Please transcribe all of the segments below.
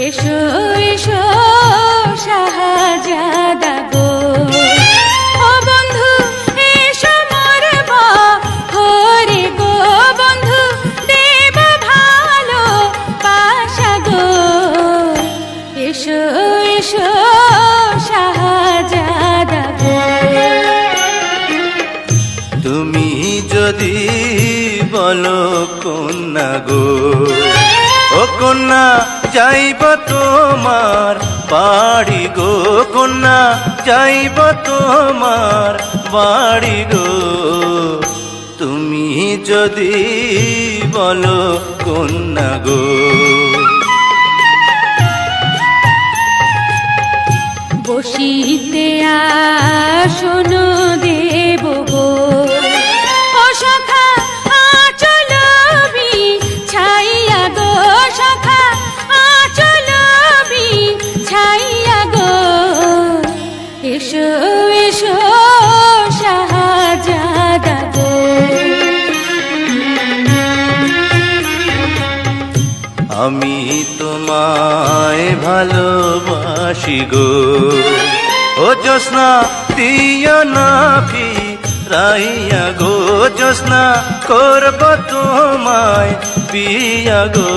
এসো এসো শাহজাদা গো, ও বন্ধু এসো মোর বহরে গো, বন্ধু দেব ভালো বাসা গো। এসো এসো শাহজাদা গো। তুমি যদি বলো কন্যা গো, ও কন্যা যাইব তোমার বাড়ি গো, কন্যা যাইব তোমার বাড়ি গো। তুমি যদি বলো কন্যা গো। বসিতে আসন দেব গো, ও সখা আঁচল বিছাইয়া গো, সখা আঁচল বিছাইয়া গো। এসো এসো শাহজাদা গো। আমি তোমায় ভালোবাসি গো, ও জ্যোৎস্না দিও না ফিরাইয়া গো, জ্যোৎস্না করব তোমায় বিয়া গো।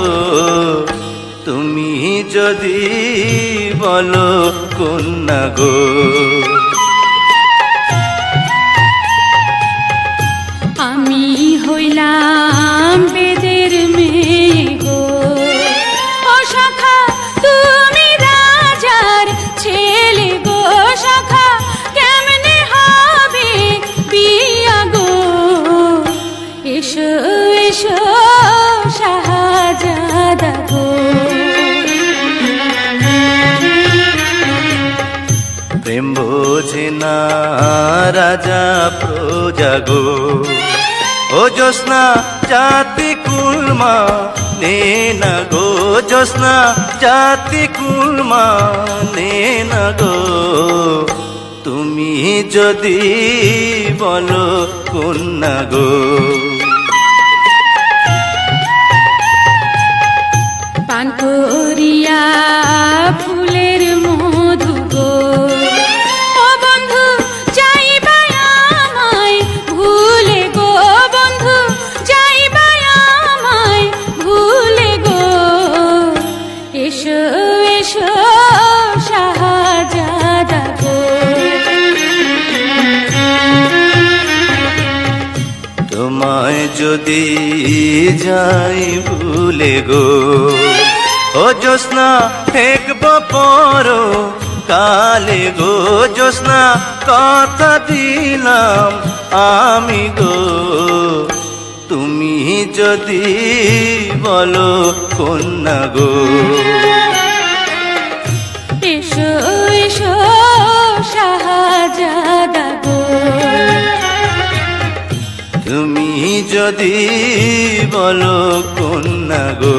তুমি যদি বলো কন্যা গো। আমি হইলাম বেদের মেয়ে গো, ও সখা তুমি রাজার ছেলে গো, সখা কেমনে হবে বিয়া গো। এসো এসো শাহজাদা গো। প্রেম বোঝে না রাজা প্রজা গো, ও জ্যোৎস্না জাতি কুলমা নে না গো, জ্যোৎস্না জাতি কুলমা নে না গো। তুমি যদি বলো কন্যা গো। পান করিয়া ফুলের মধু গো, ও বন্ধু যাইবা আমায় ভুলে গো, বন্ধু যাইবা আমায় ভুলে গো। এসো এসো শাহজাদা গো। তোমায় যদি যাই ভুলে গো, ও জ্যোৎস্না ফেকব পর কালে গো, জ্যোৎস্না কথা দিলাম আমি গো। তুমি যদি বলো কন্যা গো। এসো এসো শাহজাদা গো। তুমি যদি বলো কন্যা গো।